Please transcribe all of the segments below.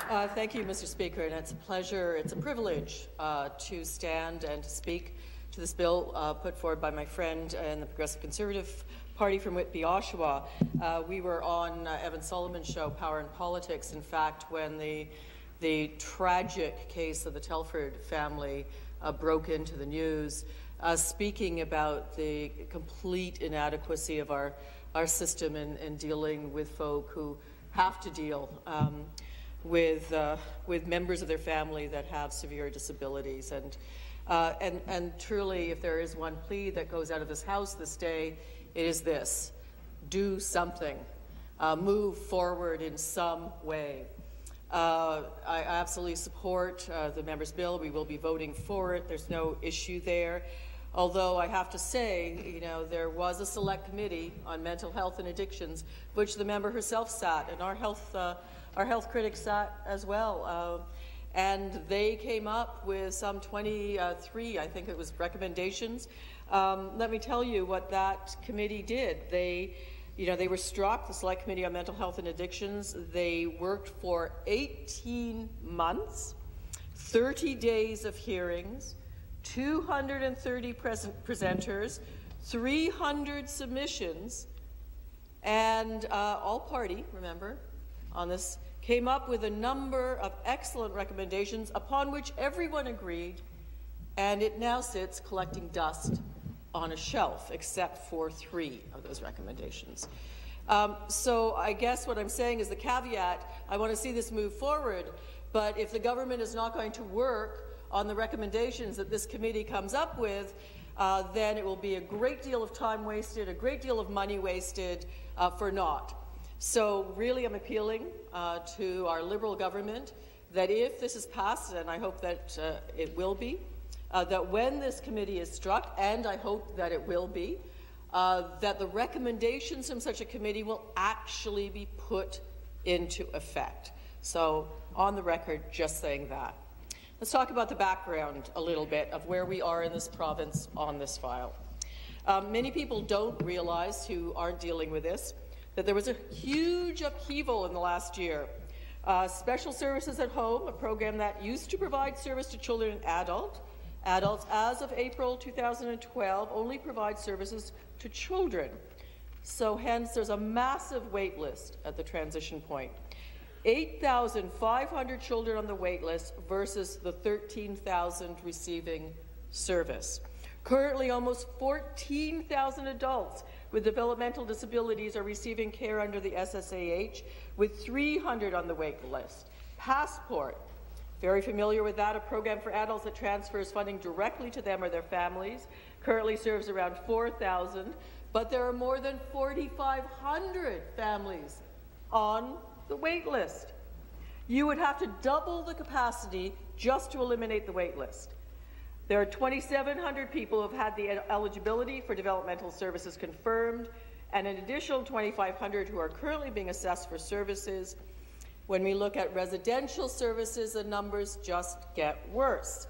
Thank you, Mr. Speaker, and it's a pleasure, it's a privilege to stand and to speak to this bill put forward by my friend in the Progressive Conservative Party from Whitby, Oshawa. We were on Evan Solomon's show, Power and Politics, in fact, when the tragic case of the Telford family broke into the news, speaking about the complete inadequacy of our system in dealing with folk who have to deal with members of their family that have severe disabilities. And truly, if there is one plea that goes out of this House this day, it is this: do something. Move forward in some way. I absolutely support the member's bill. We will be voting for it. There's no issue there. Although I have to say, there was a select committee on mental health and addictions, which the member herself sat, and our health critics sat as well. And they came up with some 23, I think it was, recommendations. Let me tell you what that committee did. They were struck, the Select Committee on Mental Health and Addictions. They worked for 18 months, 30 days of hearings, 230 presenters, 300 submissions, and all party, remember, on this, came up with a number of excellent recommendations upon which everyone agreed, and it now sits collecting dust on a shelf, except for 3 of those recommendations. So I guess what I'm saying is the caveat: I want to see this move forward, but if the government is not going to work on the recommendations that this committee comes up with, then it will be a great deal of time wasted, a great deal of money wasted for naught. So really, I'm appealing to our Liberal government that if this is passed, and I hope that it will be, that when this committee is struck, and I hope that it will be, that the recommendations from such a committee will actually be put into effect. So, on the record, just saying that. Let's talk about the background a little bit of where we are in this province on this file. Many people don't realize, who aren't dealing with this, that there was a huge upheaval in the last year. Special Services at Home, a program that used to provide service to children and adults, as of April 2012, only provides services to children. So hence, there's a massive wait list at the transition point. 8,500 children on the wait list versus the 13,000 receiving service. Currently, almost 14,000 adults with developmental disabilities are receiving care under the SSAH, with 300 on the wait list. Passport, very familiar with that, a program for adults that transfers funding directly to them or their families, currently serves around 4,000, but there are more than 4,500 families on the wait list. You would have to double the capacity just to eliminate the wait list. There are 2,700 people who have had the eligibility for developmental services confirmed, and an additional 2,500 who are currently being assessed for services. When we look at residential services, the numbers just get worse.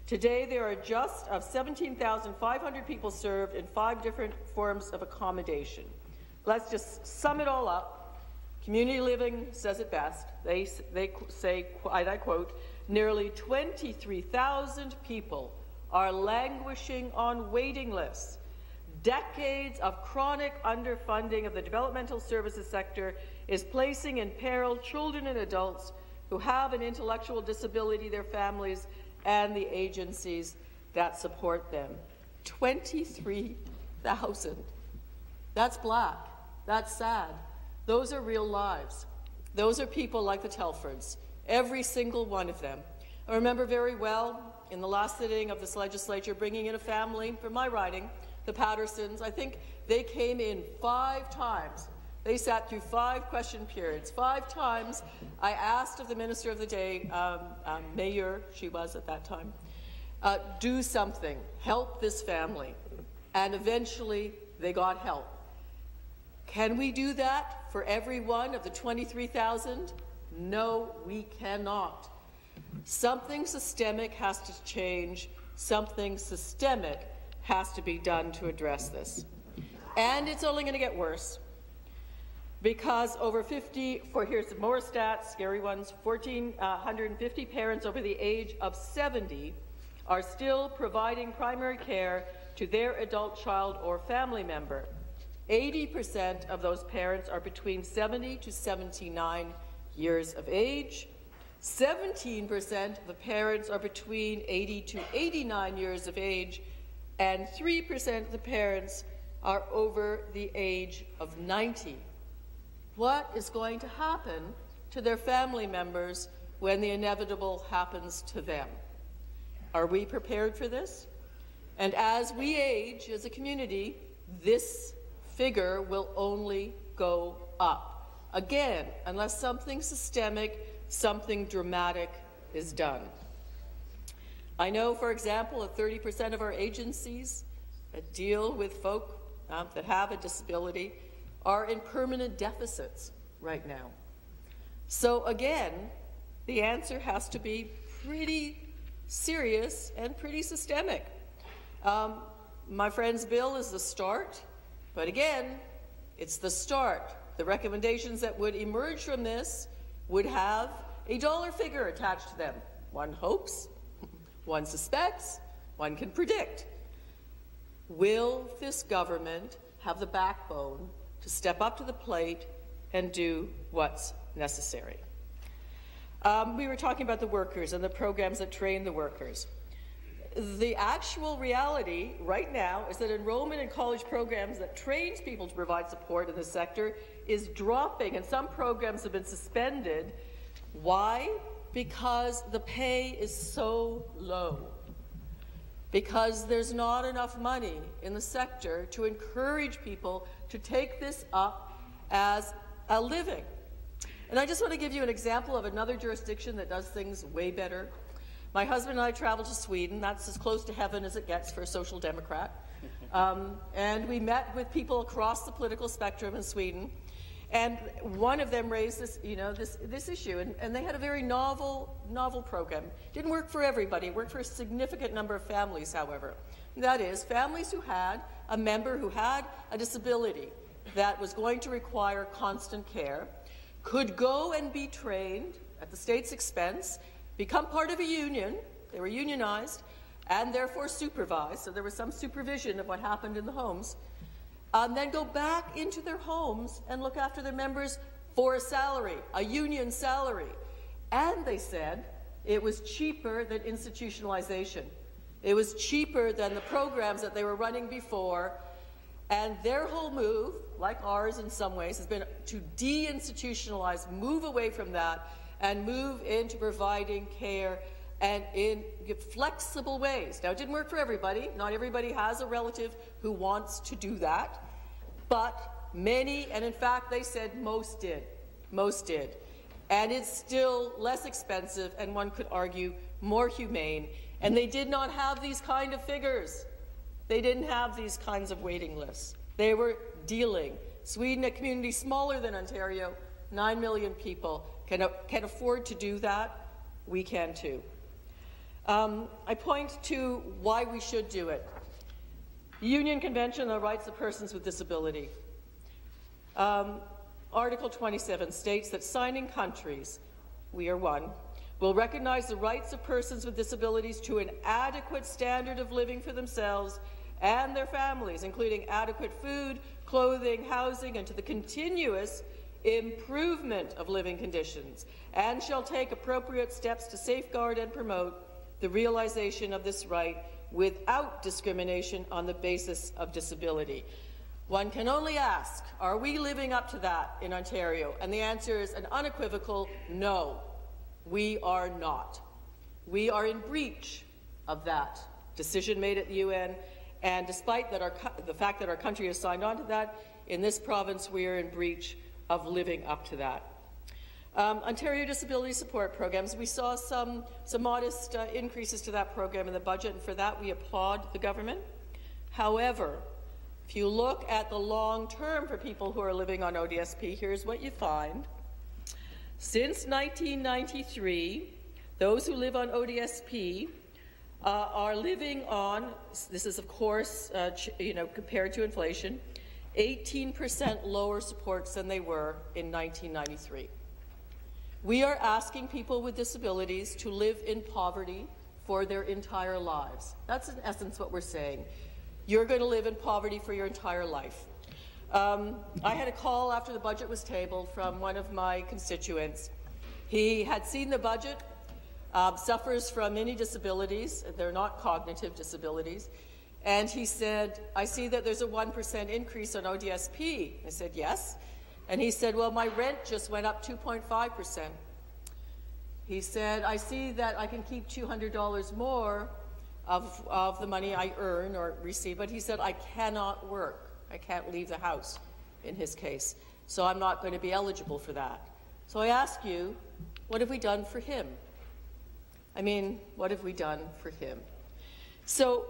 Today, there are just 17,500 people served in 5 different forms of accommodation. Let's just sum it all up. Community Living says it best. They say, and I quote, nearly 23,000 people are languishing on waiting lists. Decades of chronic underfunding of the developmental services sector is placing in peril children and adults who have an intellectual disability, their families, and the agencies that support them. 23,000. That's black. That's sad. Those are real lives. Those are people like the Telfords, every single one of them. I remember very well in the last sitting of this legislature bringing in a family from my riding, the Pattersons. I think they came in 5 times. They sat through 5 question periods. 5 times I asked of the Minister of the day, Mayor, she was at that time, do something, help this family. And eventually they got help. Can we do that for every one of the 23,000? No, we cannot. Something systemic has to change. Something systemic has to be done to address this. And it's only going to get worse. because here's more stats, scary ones, 1,450 parents over the age of 70 are still providing primary care to their adult child or family member. 80% of those parents are between 70 to 79 years of age. 17% of the parents are between 80 to 89 years of age, and 3% of the parents are over the age of 90. What is going to happen to their family members when the inevitable happens to them? Are we prepared for this? And as we age as a community, this figure will only go up. Again, unless something systemic, something dramatic is done. I know, for example, that 30% of our agencies that deal with folk that have a disability are in permanent deficits right now. So again, the answer has to be pretty serious and pretty systemic. My friend's bill is the start, but again, it's the start. The recommendations that would emerge from this would have a dollar figure attached to them. One hopes, one suspects, one can predict. Will this government have the backbone to step up to the plate and do what's necessary? We were talking about the workers and the programs that train the workers. The actual reality right now is that enrollment in college programs that trains people to provide support in this sector is dropping, and some programs have been suspended. Why? Because the pay is so low. Because there's not enough money in the sector to encourage people to take this up as a living. And I just want to give you an example of another jurisdiction that does things way better. My husband and I traveled to Sweden. That's as close to heaven as it gets for a social democrat. And we met with people across the political spectrum in Sweden. And one of them raised this, this issue, and they had a very novel program. Didn't work for everybody. It worked for a significant number of families, however. And that is, families who had a member who had a disability that was going to require constant care could go and be trained at the state's expense, become part of a union, they were unionized, and therefore supervised, so there was some supervision of what happened in the homes, then go back into their homes and look after their members for a salary, a union salary. And they said it was cheaper than institutionalization. It was cheaper than the programs that they were running before, and their whole move, like ours in some ways, has been to de-institutionalize, move away from that, and move into providing care and in flexible ways. Now, it didn't work for everybody. Not everybody has a relative who wants to do that, but many, and in fact, they said most did. Most did. And it's still less expensive, and one could argue more humane. And they did not have these kind of figures. They didn't have these kinds of waiting lists. They were dealing. Sweden, a community smaller than Ontario, 9 million people, can afford to do that. We can too. I point to why we should do it. Union Convention on the Rights of Persons with Disability. Article 27 states that signing countries, we are one, will recognize the rights of persons with disabilities to an adequate standard of living for themselves and their families, including adequate food, clothing, housing, and to the continuous improvement of living conditions, and shall take appropriate steps to safeguard and promote the realization of this right without discrimination on the basis of disability. One can only ask, are we living up to that in Ontario? And the answer is an unequivocal no. We are not. We are in breach of that decision made at the UN, and despite that the fact that our country has signed on to that, in this province we are in breach of living up to that. Ontario Disability Support Programs, we saw some modest increases to that program in the budget, and for that we applaud the government. However, if you look at the long term for people who are living on ODSP, here's what you find. Since 1993, those who live on ODSP are living on, this is of course compared to inflation, 18% lower supports than they were in 1993. We are asking people with disabilities to live in poverty for their entire lives. That's in essence what we're saying. You're going to live in poverty for your entire life. I had a call after the budget was tabled from one of my constituents. He had seen the budget, suffers from many disabilities. They're not cognitive disabilities. And he said, I see that there's a 1% increase on ODSP. I said, yes. And he said, well, my rent just went up 2.5%. He said, I see that I can keep $200 more of the money I earn or receive, but he said, I cannot work. I can't leave the house, in his case. So I'm not going to be eligible for that. So I ask you, what have we done for him? I mean, what have we done for him? So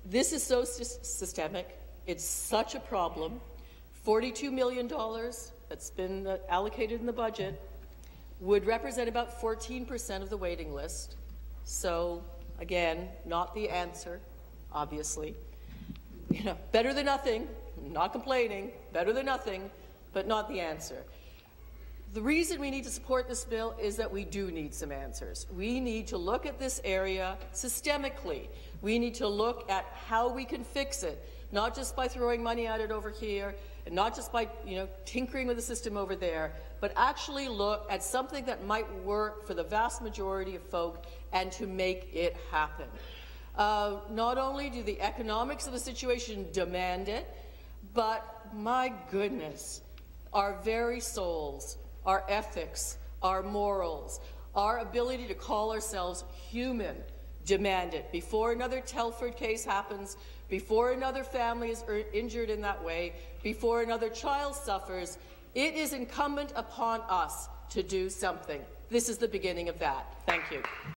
this is so systemic. It's such a problem. $42 million that's been allocated in the budget would represent about 14% of the waiting list. So, again, not the answer, obviously. You know, better than nothing, not complaining, better than nothing, but not the answer. The reason we need to support this bill is that we do need some answers. We need to look at this area systemically. We need to look at how we can fix it, not just by throwing money at it over here, and not just by tinkering with the system over there, but actually look at something that might work for the vast majority of folk and to make it happen. Not only do the economics of the situation demand it, but my goodness, our very souls, our ethics, our morals, our ability to call ourselves human demand it. Before another Telford case happens, before another family is injured in that way, before another child suffers, it is incumbent upon us to do something. This is the beginning of that. Thank you.